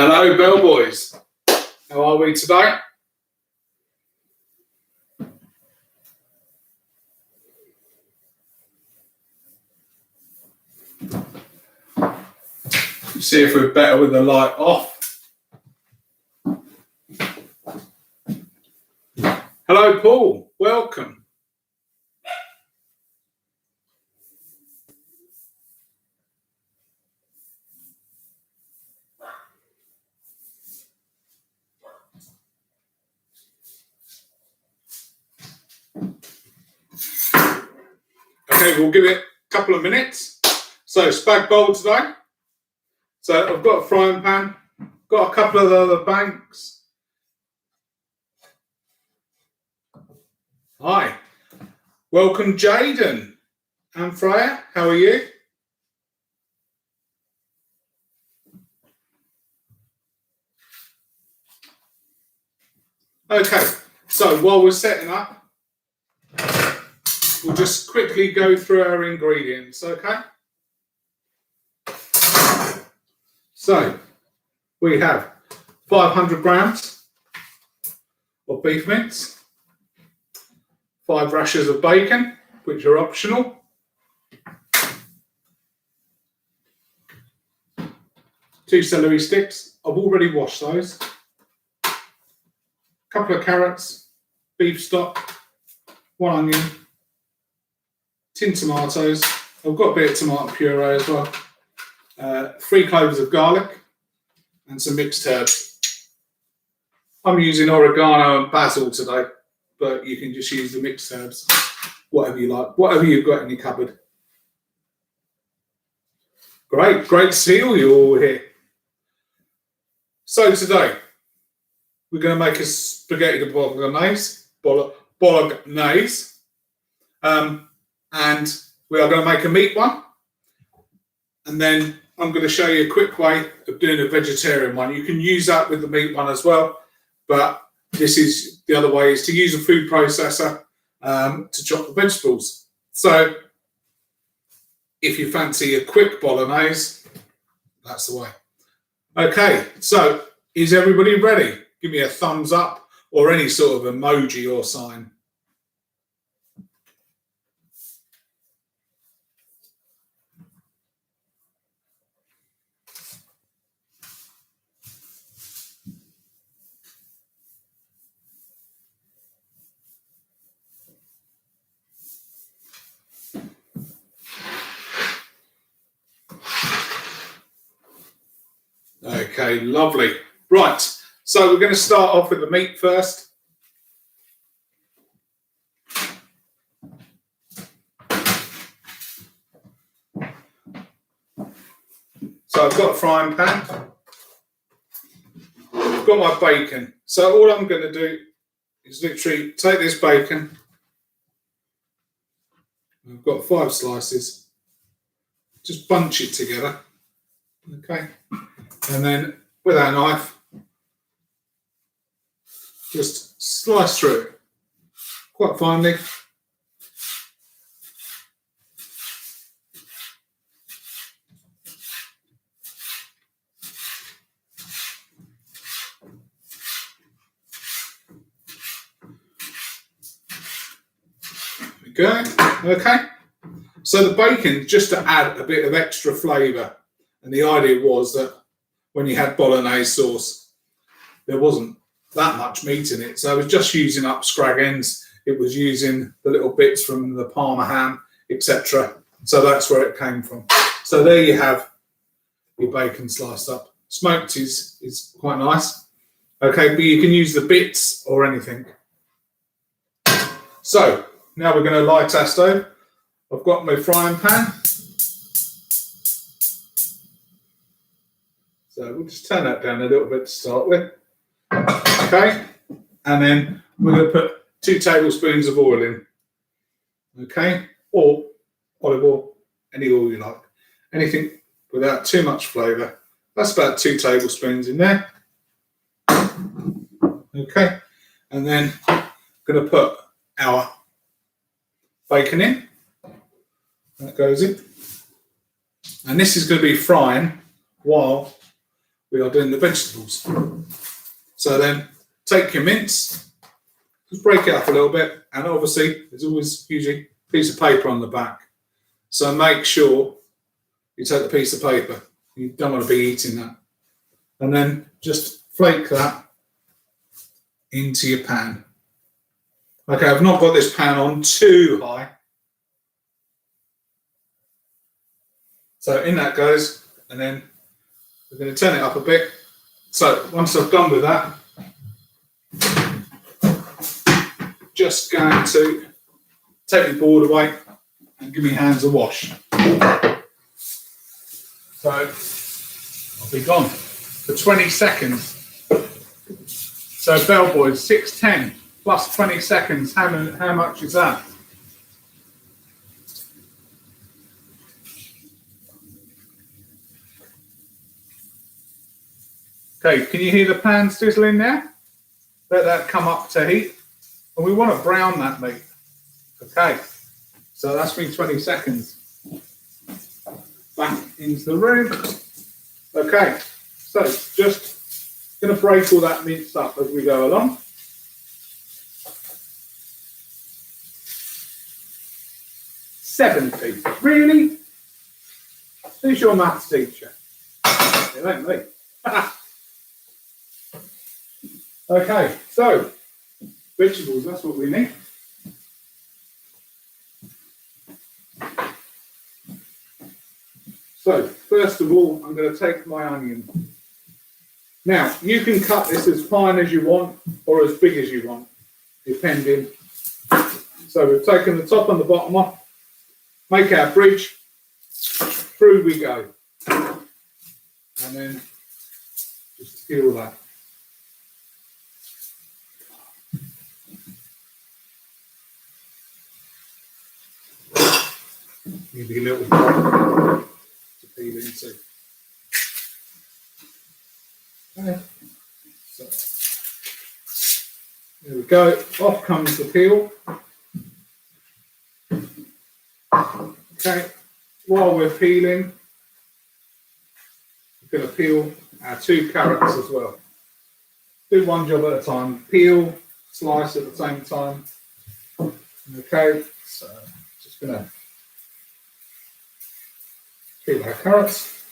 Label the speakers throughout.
Speaker 1: Hello, bellboys. How are we today? See if we're better with the light off. Hello, Paul. Welcome. Okay, we'll give it a couple of minutes. So, spag bowl today. So, I've got a frying pan, got a couple of other banks. Hi. Welcome, Jaden and Freya. How are you? Okay, so while we're setting up, we'll just quickly go through our ingredients, okay? So, we have 500 grams of beef mince, 5 rashers of bacon, which are optional, 2 celery sticks. I've already washed those. A couple of carrots, beef stock, 1 onion, tin tomatoes. I've got a bit of tomato puree as well. 3 cloves of garlic and some mixed herbs. I'm using oregano and basil today, but you can just use the mixed herbs, whatever you like, whatever you've got in your cupboard. Great to see you all here. So today, we're going to make a spaghetti de Bolognaise, and we are going to make a meat one. And then I'm going to show you a quick way of doing a vegetarian one. You can use that with the meat one as well, but this is the other way, is to use a food processor to chop the vegetables. So if you fancy a quick bolognese, that's the way. Okay, so is everybody ready? Give me a thumbs up or any sort of emoji or sign. Okay, lovely. Right, so we're going to start off with the meat first. So I've got a frying pan. I've got my bacon. So all I'm going to do is literally take this bacon. I've got 5 slices. Just bunch it together. Okay. And then with our knife, just slice through it quite finely. There we go. Okay. So the bacon, just to add a bit of extra flavour. And the idea was that when you had bolognese sauce, there wasn't that much meat in it. So I was just using up scrag ends. It was using the little bits from the Parmesan, etc. So that's where it came from. So there you have your bacon sliced up. Smoked is quite nice. Okay, but you can use the bits or anything. So now we're going to light our stove. I've got my frying pan. So we'll just turn that down a little bit to start with. Okay, and then we're going to put 2 tablespoons of oil in. Okay, or olive oil, any oil you like. Anything without too much flavour. That's about 2 tablespoons in there. Okay, and then I'm going to put our bacon in. That goes in. And this is going to be frying while we are doing the vegetables. So then take your mince, just break it up a little bit, and obviously there's always usually a piece of paper on the back. So make sure you take the piece of paper. You don't want to be eating that. And then just flake that into your pan. Okay, I've not got this pan on too high. So in that goes, and then we're going to turn it up a bit. So once I've done with that, just going to take the board away and give me hands a wash. So I'll be gone for 20 seconds. So bellboys, 6:10 plus 20 seconds. How much is that? Okay, can you hear the pan sizzling there? Let that come up to heat. And we want to brown that meat. Okay, so that's been 20 seconds. Back into the room. Okay, so just going to break all that mince up as we go along. $70. Really? Who's your maths teacher? It ain't me. Okay, so vegetables, that's what we need. So, first of all, I'm going to take my onion. Now, you can cut this as fine as you want or as big as you want, depending. So, we've taken the top and the bottom off, make our bridge, through we go. And then just peel that. Maybe a little bit to peel into. Okay. So there we go. Off comes the peel. Okay. While we're peeling, we're going to peel our 2 carrots as well. Do one job at a time. Peel, slice at the same time. Okay. So just going to peel our carrots.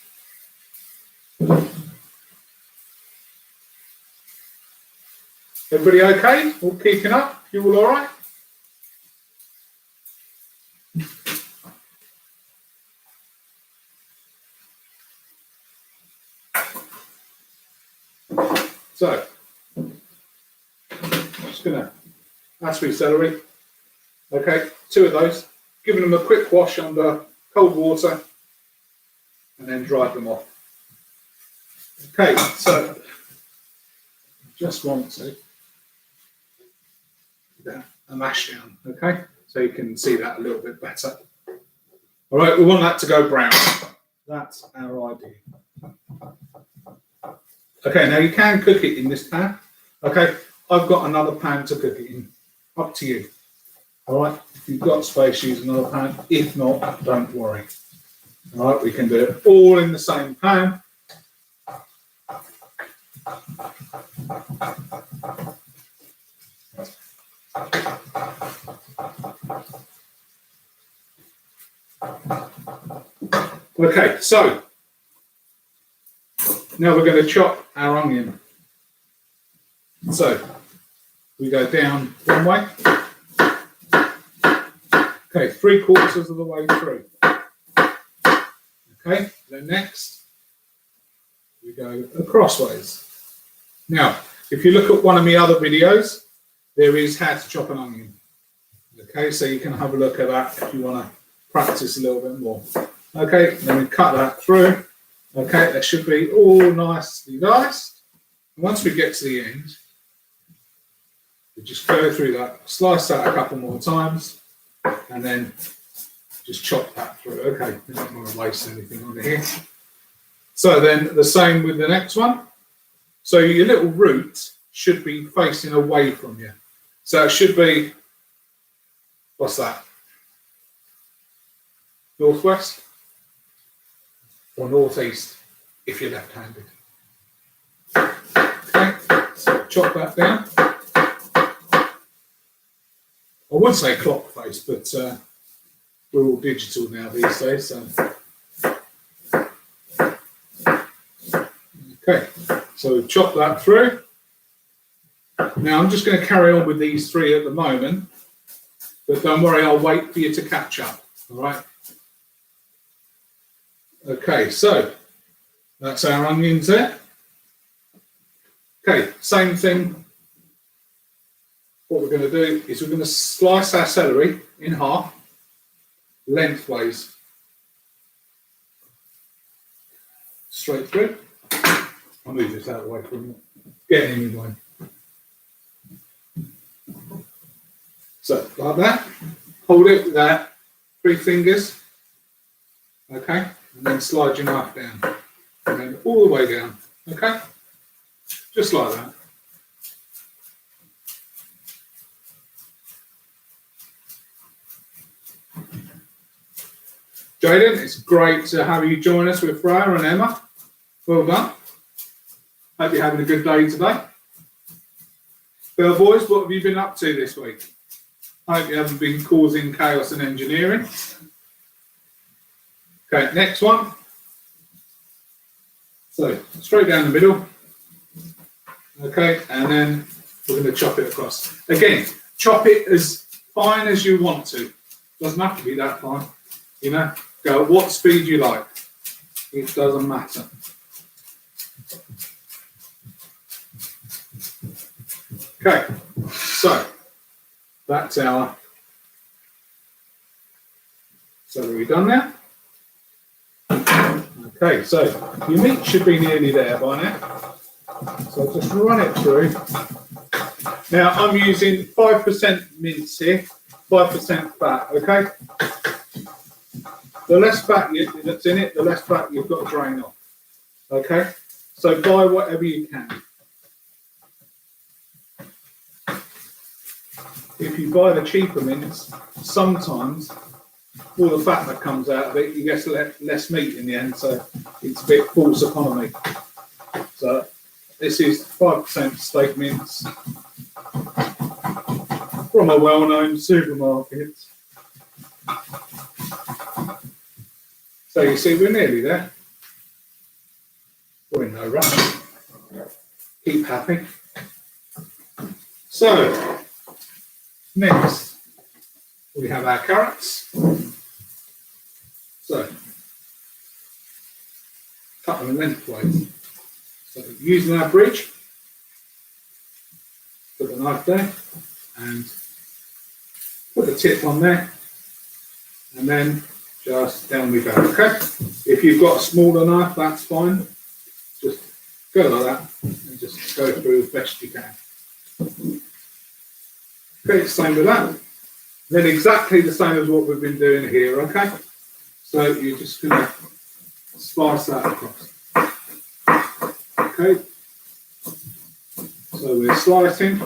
Speaker 1: Everybody okay? All keeping up? You all right? So, just gonna add sweet celery. Okay, 2 of those. Giving them a quick wash under cold water, and then dry them off. Okay, so just want to do a mash down. Okay, so you can see that a little bit better. All right, we want that to go brown. That's our idea. Okay, now you can cook it in this pan. Okay, I've got another pan to cook it in. Up to you. All right, if you've got space, use another pan. If not, don't worry. All right, we can do it all in the same pan. Okay, so now we're going to chop our onion. So we go down one way. Okay, 3/4 of the way through. Okay, then next we go crossways. Now, if you look at one of my other videos, there is how to chop an onion. Okay, so you can have a look at that if you want to practice a little bit more. Okay, then we cut that through. Okay, that should be all nicely diced. And once we get to the end, we just go through that, slice that a couple more times, and then just chop that through. Okay, we don't want to waste anything on here. So then the same with the next one. So your little root should be facing away from you. So it should be, what's that? Northwest or northeast if you're left-handed. So chop that down. I would say clock face, but we're all digital now these days. So. Okay, so we've chopped that through. Now I'm just going to carry on with these three at the moment, but don't worry, I'll wait for you to catch up. All right. Okay, so that's our onions there. Okay, same thing. What we're going to do is we're going to slice our celery in half, lengthways, straight through. I'll move this out of the way for you. Getting in the way. So, like that. Hold it with that. 3 fingers. Okay. And then slide your knife down. And then all the way down. Okay. Just like that. Jaden, it's great to have you join us with Freya and Emma. Well done. Hope you're having a good day today. Well, boys, what have you been up to this week? I hope you haven't been causing chaos and engineering. Okay, next one. So, straight down the middle. Okay, and then we're going to chop it across. Again, chop it as fine as you want to. Doesn't have to be that fine. You know, go at what speed you like. It doesn't matter. Okay, so that's our celery done now. Okay, so your meat should be nearly there by now. So just run it through. Now I'm using 5% mince here, 5% fat, okay? The less fat that's in it, the less fat you've got to drain off. Okay? So buy whatever you can. If you buy the cheaper mince, sometimes all the fat that comes out of it, you get less meat in the end, so it's a bit false economy. So this is 5% steak mince from a well-known supermarket. So you see, we're nearly there. We're in no rush. Keep happy. So, next, we have our carrots. So, cut them lengthways. So, using our bridge, put the knife there, and put the tip on there, and then just down we go, okay? If you've got a smaller knife, that's fine. Just go like that and just go through as best you can. Okay, same with that. Then exactly the same as what we've been doing here, okay? So you're just going to slice that across. Okay? So we're slicing.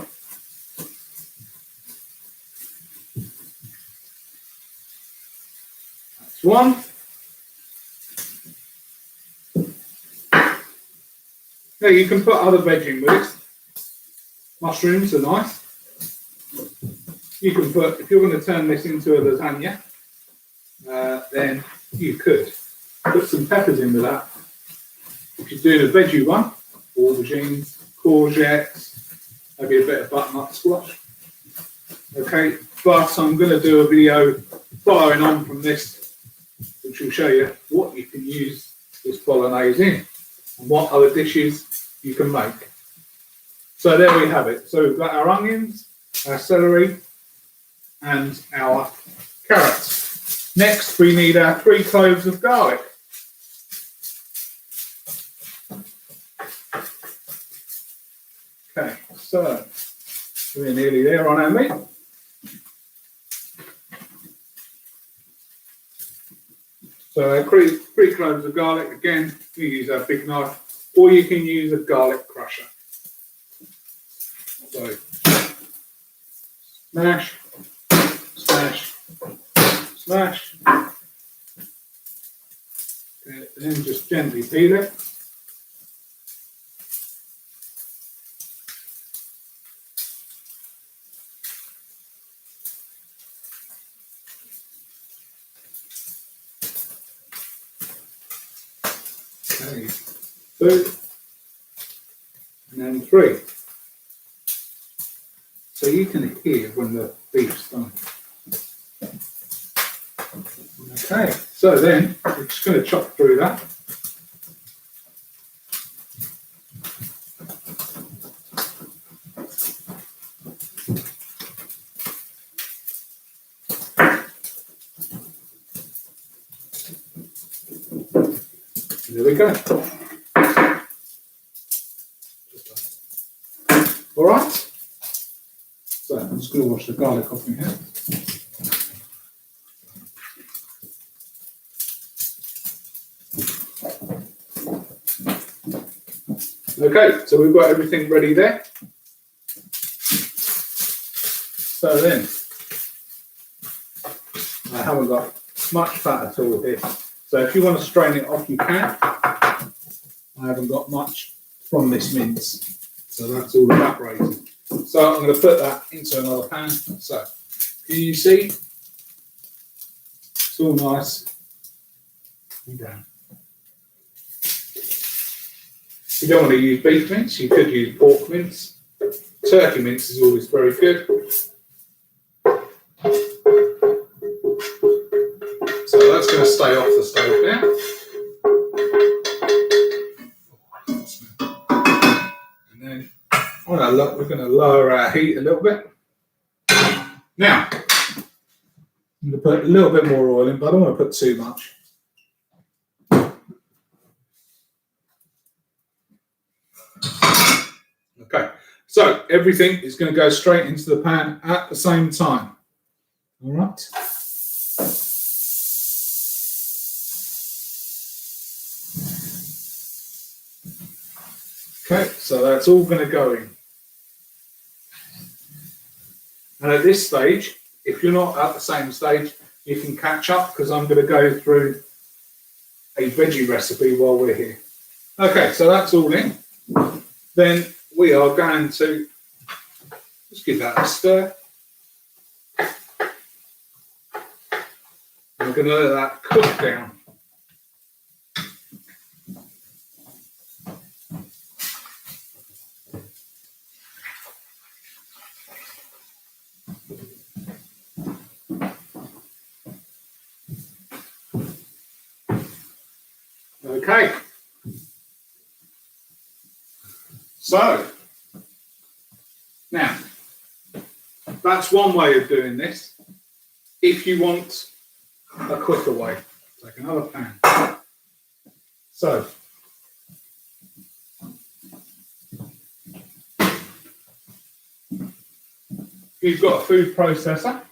Speaker 1: That's one. Now you can put other veg in with it. Mushrooms are nice. You can put, if you're going to turn this into a lasagna, then you could put some peppers in with that. If you're doing a veggie one, aubergines, courgettes, maybe a bit of butternut squash. Okay, but I'm going to do a video following on from this, which will show you what you can use this Bolognaise in and what other dishes you can make. So there we have it. So we've got our onions, our celery, and our carrots. Next, we need our 3 cloves of garlic. Okay, so we're nearly there on our meat. So our 3 cloves of garlic, again, you use our big knife, or you can use a garlic crusher. So, smash, smash, smash. Okay, and then just gently peel it. Okay, 2, and then 3. So you can hear when the beef's done. Okay, so then we're just going to chop through that. There we go. All right. So I'm just going to wash the garlic off in here. Okay, so we've got everything ready there. So then, I haven't got much fat at all here. So if you want to strain it off, you can. I haven't got much from this mince, so that's all evaporated. So I'm going to put that into another pan. So can you see? It's all nice and brown. If you don't want to use beef mince, you could use pork mince. Turkey mince is always very good. So that's going to stay off the stove now. And then we're going to lower our heat a little bit. Now, I'm going to put a little bit more oil in, but I don't want to put too much. Okay, so everything is going to go straight into the pan at the same time. All right. Okay, so that's all going to go in. And at this stage, if you're not at the same stage, you can catch up because I'm going to go through a veggie recipe while we're here. Okay, so that's all in. Then we are going to just give that a stir. We're going to let that cook down. Okay. So, now, that's one way of doing this. If you want a quicker way, take another pan. So, you've got a food processor.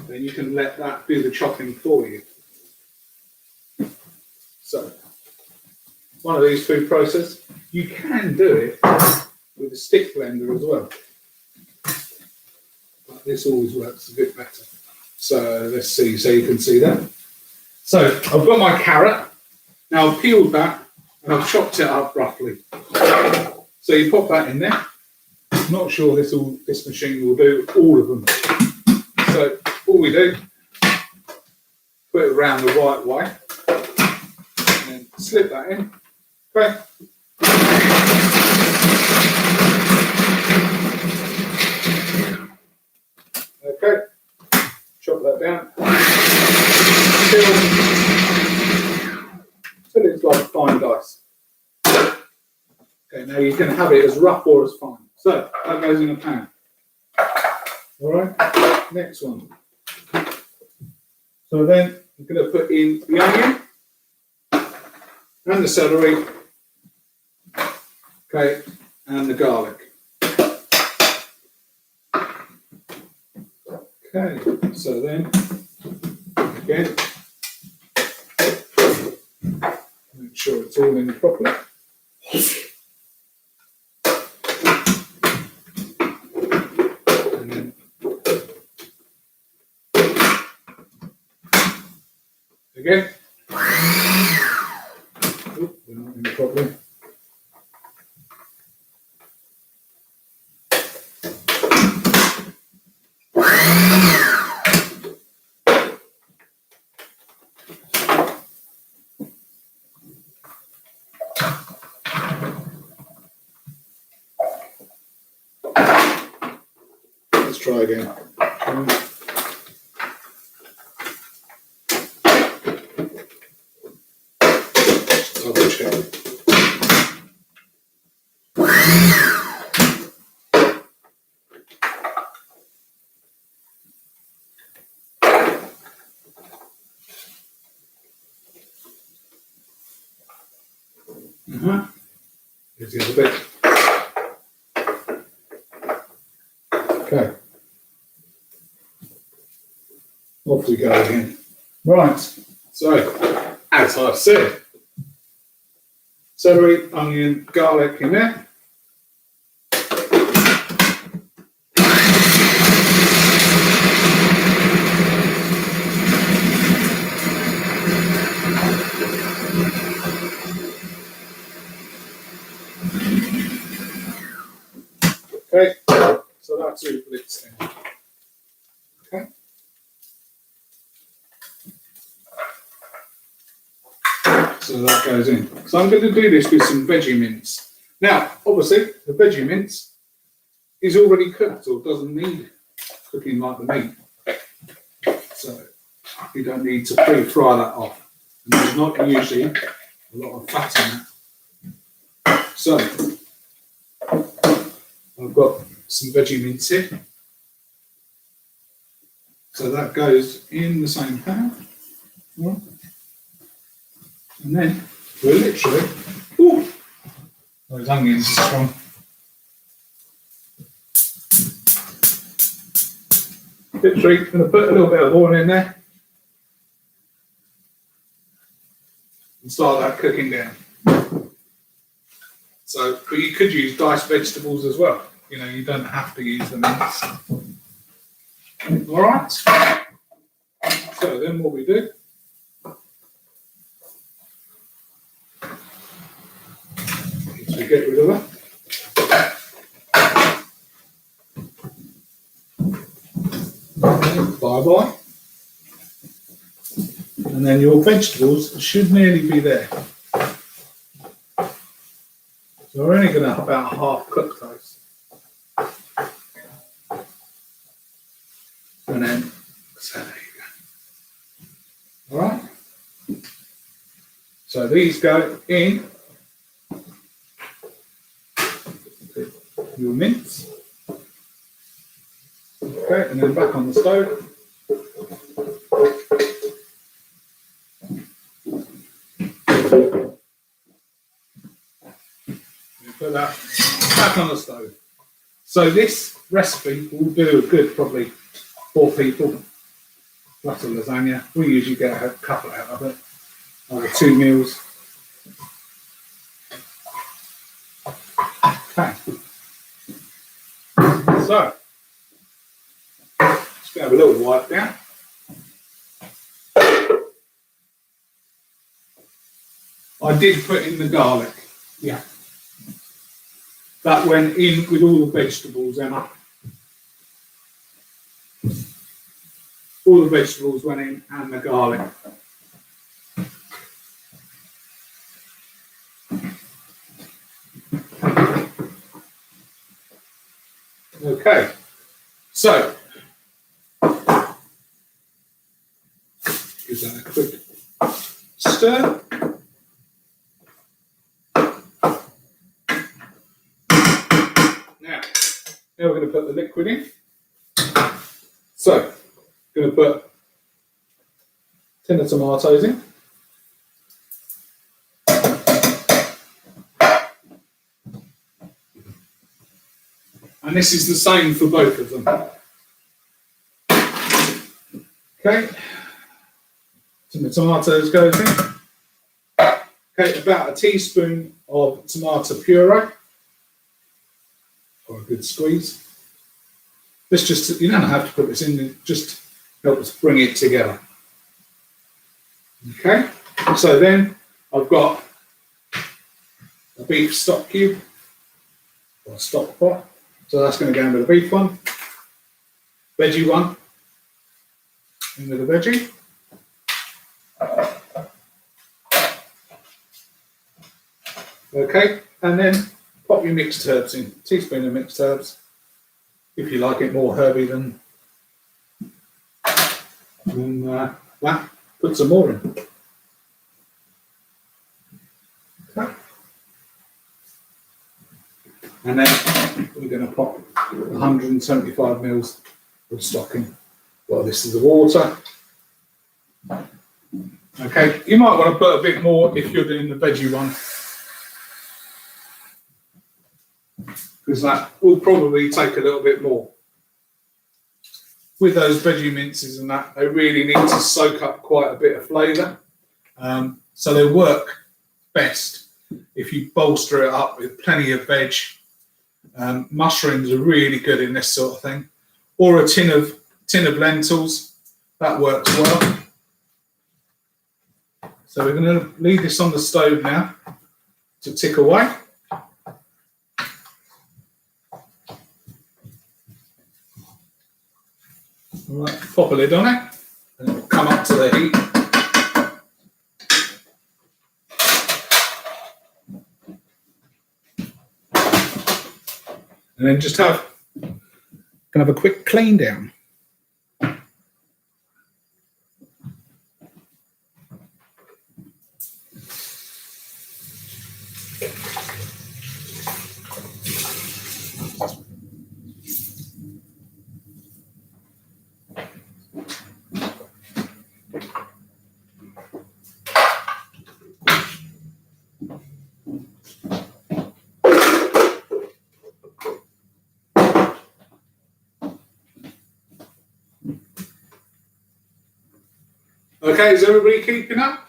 Speaker 1: Then you can let that do the chopping for you. So, one of these food processors, you can do it with a stick blender as well. But this always works a bit better. So let's see, so you can see that. So I've got my carrot. Now I've peeled that and I've chopped it up roughly. So you pop that in there. I'm not sure this machine will do all of them. So all we do, put it around the right way, and then slip that in. Okay. Okay. Chop that down. Till it's like fine dice. Okay, now you can have it as rough or as fine. So that goes in a pan. All right. Next one. So then I'm going to put in the onion and the celery, okay, and the garlic. Okay, so then again, make sure it's all in properly. Again. Oh, we're not in properly. try again. Just double check. Here's the other bit. Okay. Off we go again. Right. So, as I said, celery, onion, garlic in there. Okay, so that's all it's in. Okay. So that goes in. So I'm going to do this with some veggie mince. Now, obviously, the veggie mince is already cooked or doesn't need cooking like the meat. So you don't need to pre-fry that off. And there's not usually a lot of fat in it. So I've got some veggie mince here. So that goes in the same pan. Right. And then we're literally, ooh, those onions are strong. Literally, going to put a little bit of oil in there and start that cooking down. So, but you could use diced vegetables as well. You know, you don't have to use the mince. All right. So then what we do, is we get rid of that. Bye-bye. And then your vegetables should nearly be there. So we're only going to about half cook those. And then, so there you go. All right. So these go in your mince. Okay, and then back on the stove. Put that back on the stove. So this recipe will do a good probably 4 people plus a lasagna. We usually get a couple out of it over 2 meals. Okay. So just gonna have a little wipe down. I did put in the garlic. Yeah. That went in with all the vegetables, Emma. All the vegetables went in and the garlic. Okay, so give that a quick stir. Now we're going to put the liquid in. So, going to put a tin of tomatoes in. And this is the same for both of them. Okay, tin of tomatoes goes in. Okay, about a teaspoon of tomato puree. Or a good squeeze. This just, you don't have to put this in, it just helps bring it together. Okay, so then I've got a beef stock cube, or a stock pot. So that's going to go in with the beef one. Veggie one, in with the veggie. Okay, and then pop your mixed herbs in. Teaspoon of mixed herbs. if you like it more herby than that, put some more in. Okay. And then we're going to pop 175 mils of stock in. Well, this is the water. Okay, you might want to put a bit more if you're doing the veggie one, because that will probably take a little bit more. With those veggie minces and that, they really need to soak up quite a bit of flavour. So they work best if you bolster it up with plenty of veg. Mushrooms are really good in this sort of thing. Or a tin of lentils, that works well. So we're going to leave this on the stove now to tick away. All right, pop a lid on it, and it will come up to the heat. And then just have a quick clean down. Okay, is everybody keeping up?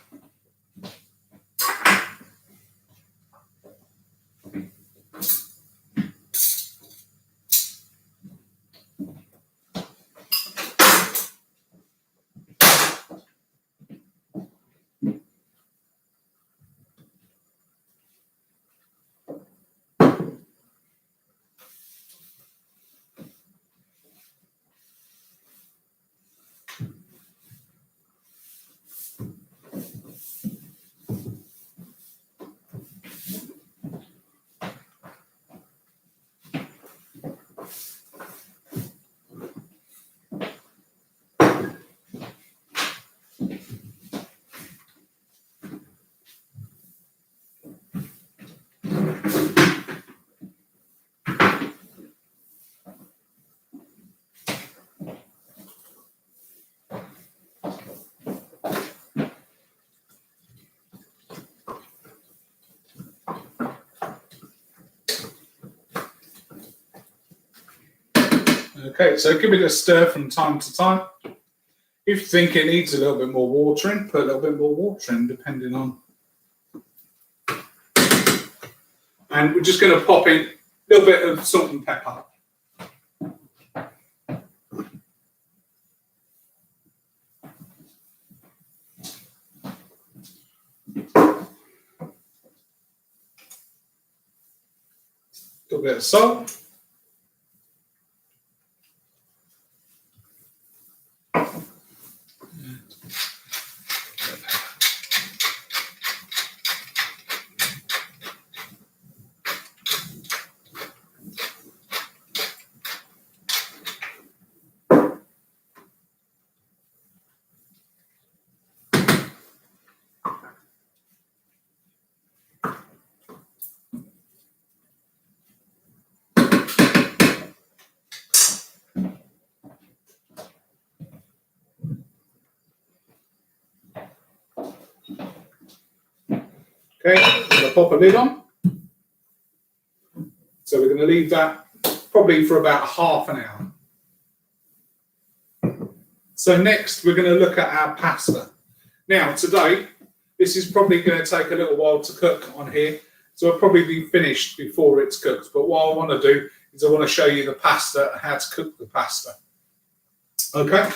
Speaker 1: Okay, so give it a stir from time to time. If you think it needs a little bit more water in, put a little bit more water in, depending on. And we're just going to pop in a little bit of salt and pepper. A little bit of salt. Okay, I'm going to pop a lid on. So we're going to leave that probably for about half an hour. So next we're going to look at our pasta. Now today, this is probably going to take a little while to cook on here. So it'll probably be finished before it's cooked. But what I want to do is I want to show you the pasta, how to cook the pasta. Okay.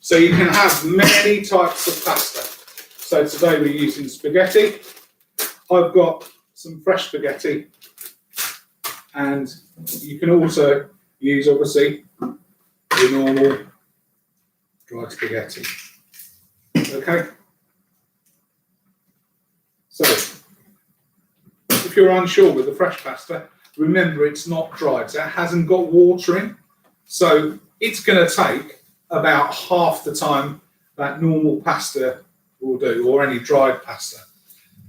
Speaker 1: So you can have many types of pasta. So today we're using spaghetti. I've got some fresh spaghetti, and you can also use obviously your normal dried spaghetti. Okay. So, if you're unsure with the fresh pasta, remember it's not dried, so it hasn't got water in. So it's going to take about half the time that normal pasta will do, or any dried pasta.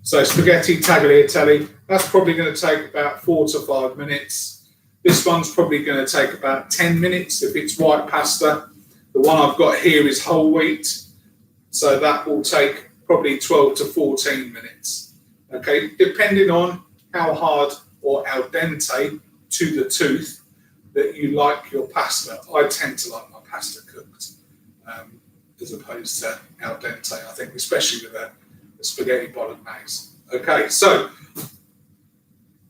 Speaker 1: So spaghetti tagliatelle, that's probably going to take about 4 to 5 minutes. This one's probably going to take about 10 minutes if it's white pasta. The one I've got here is whole wheat, so that will take probably 12 to 14 minutes. Okay, depending on how hard or al dente to the tooth that you like your pasta. I tend to like my pasta cooked as opposed to al dente, I think, especially with the spaghetti Bolognaise. Okay, so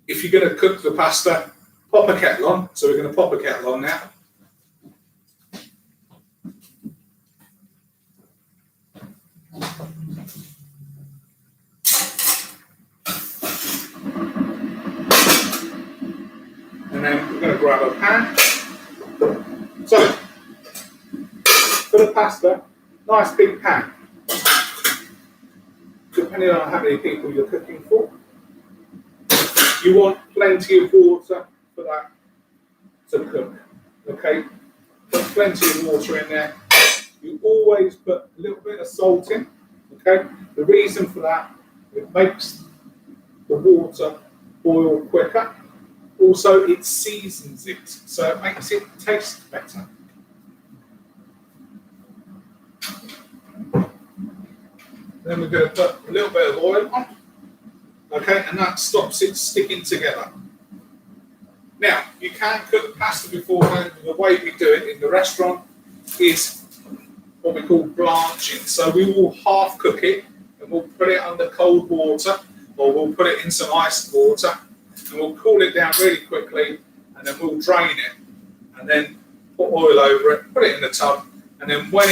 Speaker 1: if you're going to cook the pasta, pop a kettle on. So we're going to pop a kettle on now. And then we're going to grab a pan. So, for the pasta, nice big pan. Depending on how many people you're cooking for. You want plenty of water for that to cook. Okay? Put plenty of water in there. You always put a little bit of salt in. Okay? The reason for that, it makes the water boil quicker. Also, it seasons it, so it makes it taste better. Then we're going to put a little bit of oil on, okay, and that stops it sticking together. Now, you can cook pasta beforehand. The way we do it in the restaurant is what we call blanching. So we will half cook it, and we'll put it under cold water, or we'll put it in some iced water, and we'll cool it down really quickly, and then we'll drain it, and then put oil over it, put it in the tub, and then when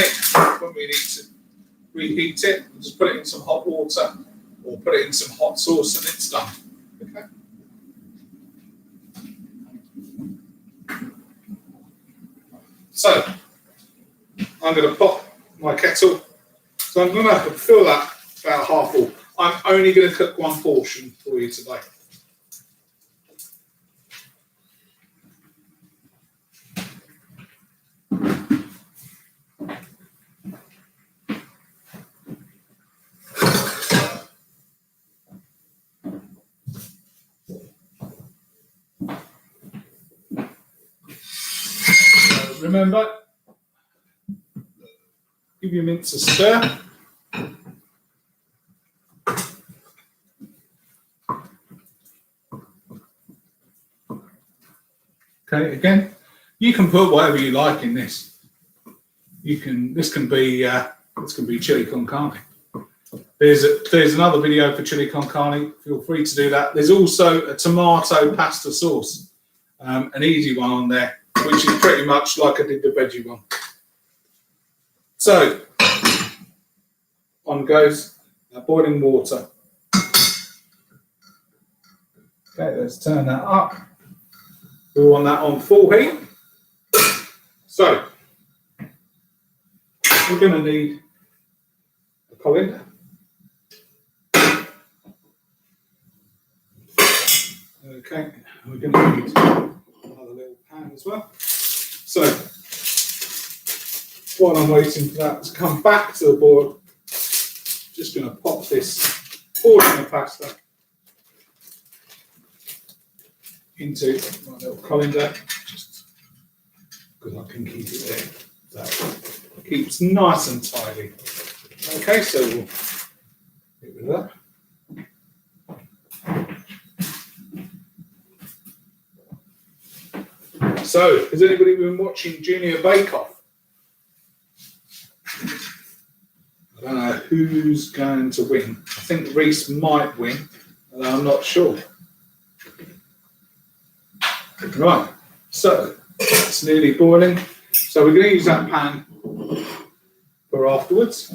Speaker 1: we need to reheat it, we'll just put it in some hot water, or put it in some hot sauce, and it's done. Okay. So I'm going to pop my kettle. So I'm going to fill that about half full. I'm only going to cook one portion for you today. Remember, give your mince a stir. Okay, again, you can put whatever you like in this. This can be chili con carne. There's another video for chili con carne. Feel free to do that. There's also a tomato pasta sauce, an easy one on there, which is pretty much like I did the veggie one. So, on goes boiling water. Okay, let's turn that up. We want that on full heat. So, we're going to need a colander. Okay, we're going to need another little pan as well. So, while I'm waiting for that to come back to the boil, just going to pop this portion of pasta into my little colander, just because I can keep it there. So it keeps nice and tidy. Okay, so we'll get rid of that. So, has anybody been watching Junior Bake Off? I don't know who's going to win. I think Reese might win, and I'm not sure. Right, so it's nearly boiling. So we're going to use that pan for afterwards.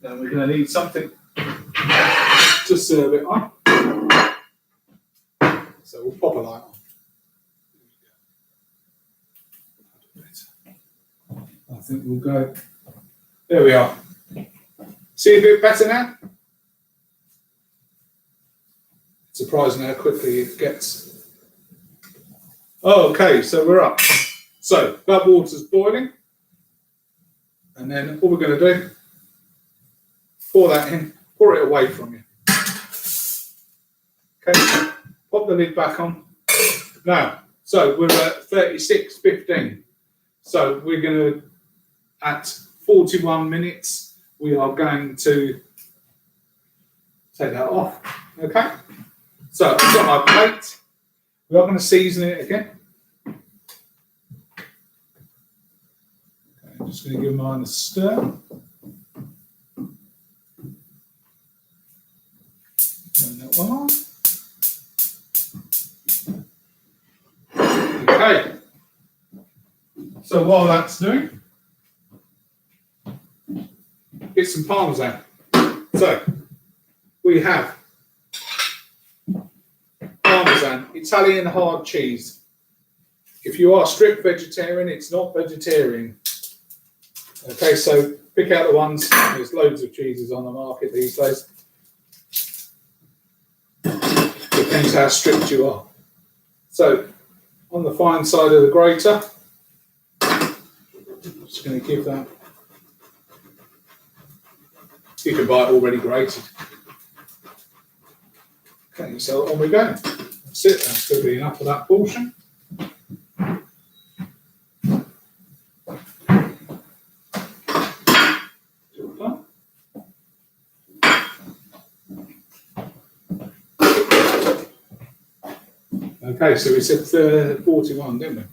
Speaker 1: Then we're going to need something to serve it on. So we'll pop a light on. think we'll go. There we are. See a bit better now? Surprising how quickly it gets. Oh, okay, so we're up. So that water's boiling. And then all we're going to do, pour that in, pour it away from you. Okay, pop the lid back on. Now, so we're at 36:15. So we're going to, at 41 minutes, we are going to take that off. Okay, so I've got my plate. We are going to season it again. I'm just going to give mine a stir. Turn that one on. Okay. So while that's doing, get some Parmesan. So we have Parmesan, Italian hard cheese. If you are strict vegetarian, it's not vegetarian. Okay, so pick out the ones. There's loads of cheeses on the market these days. Depends how strict you are. So on the fine side of the grater, just going to give that. You can buy it already grated. Okay, so on we go. That's it. That's going to be enough of that portion. Okay, so we said 41, didn't we?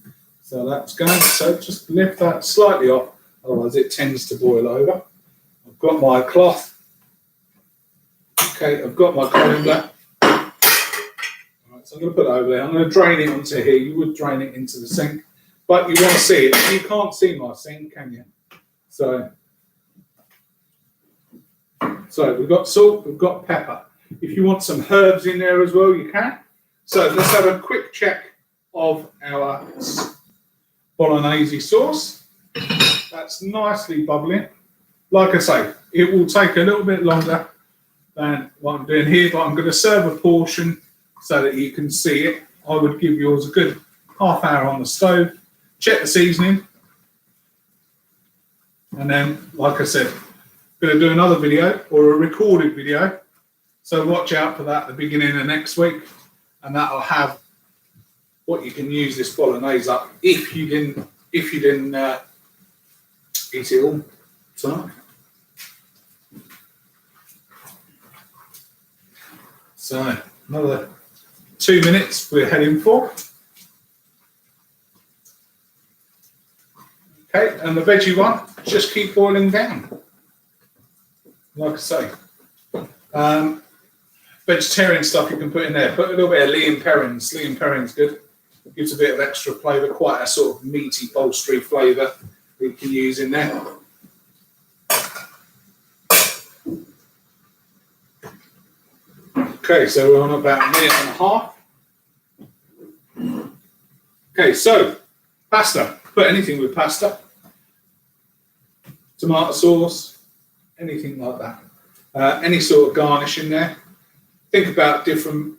Speaker 1: So that's going. So just lift that slightly off, otherwise it tends to boil over. I've got my cloth. Okay, I've got my colander. All right, so I'm going to put it over there. I'm going to drain it onto here. You would drain it into the sink, but you want to see it. You can't see my sink, can you? So we've got salt, we've got pepper. If you want some herbs in there as well, you can. So let's have a quick check of our Bolognaise sauce. That's nicely bubbling. Like I say, it will take a little bit longer than what I'm doing here, but I'm going to serve a portion so that you can see it. I would give yours a good half hour on the stove. Check the seasoning. And then, like I said, I'm going to do another video or a recorded video. So watch out for that at the beginning of next week. And that'll have what you can use this Bolognaise up if you didn't eat it all tonight. So another 2 minutes we're heading for. Okay, and the veggie one, just keep boiling down. Like I say. Vegetarian stuff you can put in there. Put a little bit of Lea and Perrins. Lea and Perrins good. It gives a bit of extra flavour, quite a sort of meaty, bolstery flavour that you can use in there. Okay, so we're on about a minute and a half. Okay, so pasta. Put anything with pasta. Tomato sauce, anything like that. Any sort of garnish in there. Think about different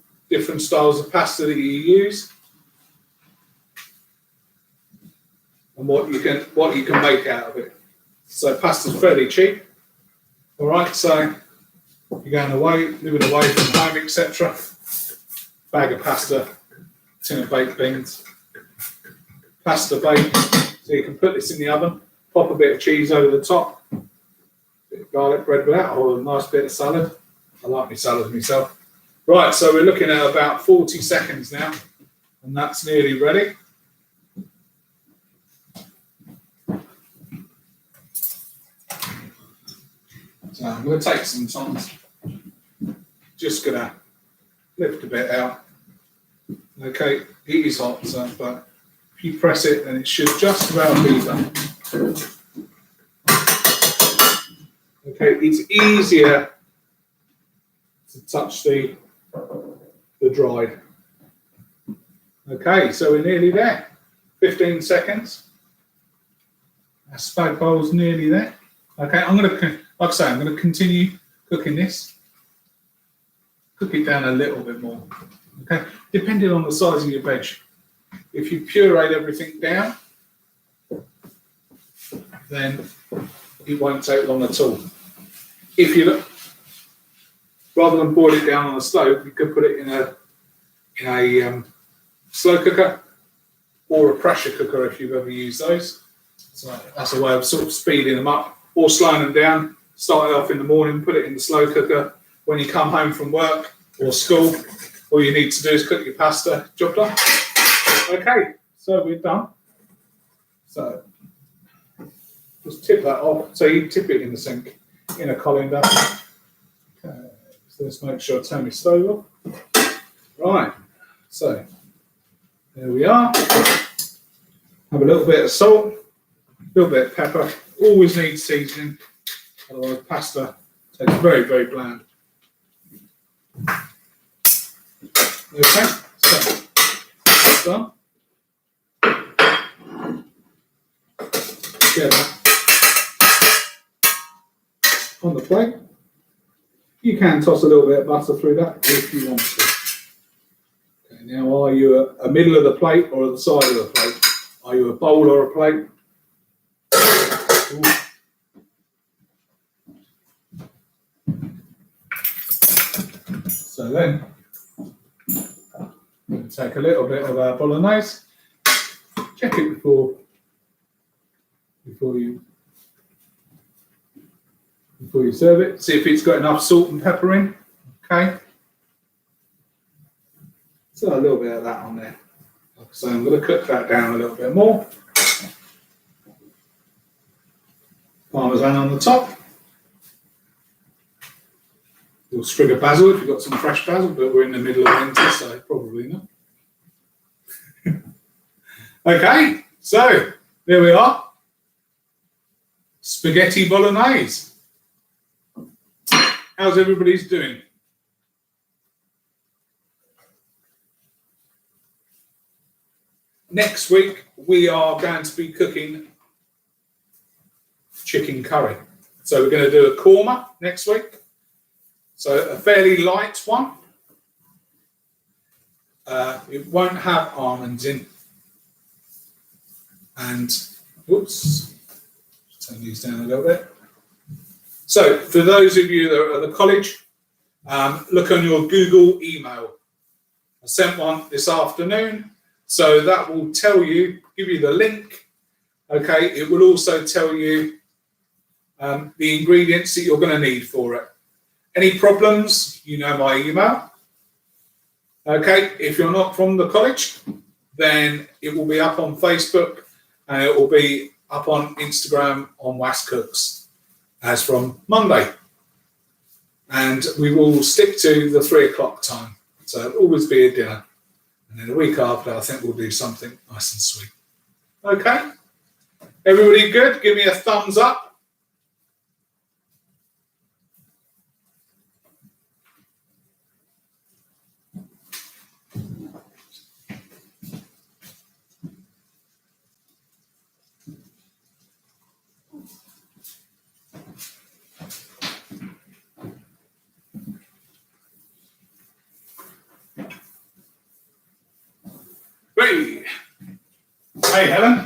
Speaker 1: styles of pasta that you use, and what you can make out of it. So pasta's fairly cheap. All right, so you're going away, living away from home, etc. Bag of pasta, tin of baked beans, pasta baked. So you can put this in the oven. Pop a bit of cheese over the top, bit of garlic bread with that, or a nice bit of salad. I like my salad myself. Right, so we're looking at about 40 seconds now, and that's nearly ready. So I'm going to take some tongs. Just going to lift a bit out. Okay, it is hot, so, but if you press it, then it should just about be done. Okay, it's easier to touch the dried. Okay, so we're nearly there. 15 seconds. Our spag bowl's nearly there. Okay, I'm going to, like I say, I'm going to continue cooking this. Cook it down a little bit more. Okay, depending on the size of your veg. If you pureed everything down, then it won't take long at all. If you look, rather than boil it down on the stove, you could put it in a slow cooker or a pressure cooker if you've ever used those. So that's a way of sort of speeding them up or slowing them down. Start it off in the morning, put it in the slow cooker. When you come home from work or school, all you need to do is cook your pasta. Job done. Okay, so we're done. So just tip that off. So you tip it in the sink in a colander. Okay, so let's make sure I turn my stove off. Right, so there we are. Have a little bit of salt, a little bit of pepper. Always need seasoning, otherwise pasta tastes very, very bland. Okay, so that's done. Get that on the plate. You can toss a little bit of butter through that if you want to. Okay, now are you a middle of the plate or the side of the plate? Are you a bowl or a plate? Ooh. So then, we'll take a little bit of our Bolognaise. Check it before you serve it. See if it's got enough salt and pepper in. Okay. So a little bit of that on there. So I'm going to cook that down a little bit more. Parmesan on the top. A little sprig of basil if you've got some fresh basil, but we're in the middle of winter, so probably not. Okay, so there we are. Spaghetti Bolognese. How's everybody's doing? Next week, we are going to be cooking chicken curry. So we're going to do a korma next week. So a fairly light one. It won't have almonds in. And, whoops, turn these down a little bit. So for those of you that are at the college, look on your Google email. I sent one this afternoon. So that will tell you, give you the link. Okay, it will also tell you the ingredients that you're going to need for it. Any problems, you know my email. Okay, if you're not from the college, then it will be up on Facebook and it will be up on Instagram on Was Cooks as from Monday. And we will stick to the 3 o'clock time. So it'll always be a dinner. And then the week after, I think we'll do something nice and sweet. Okay? Everybody good? Give me a thumbs up. Hey, hey Helen.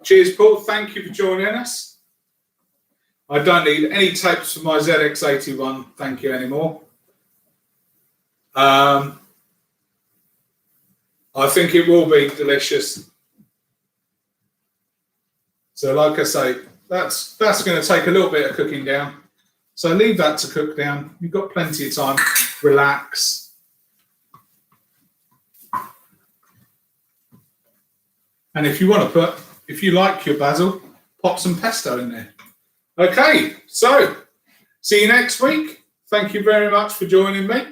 Speaker 1: Cheers, Paul. Thank you for joining us. I don't need any tapes for my ZX81. Thank you anymore. I think it will be delicious. So, like I say, that's going to take a little bit of cooking down. So leave that to cook down. You've got plenty of time. Relax. And if you want to put, if you like your basil, pop some pesto in there. Okay, so see you next week. Thank you very much for joining me.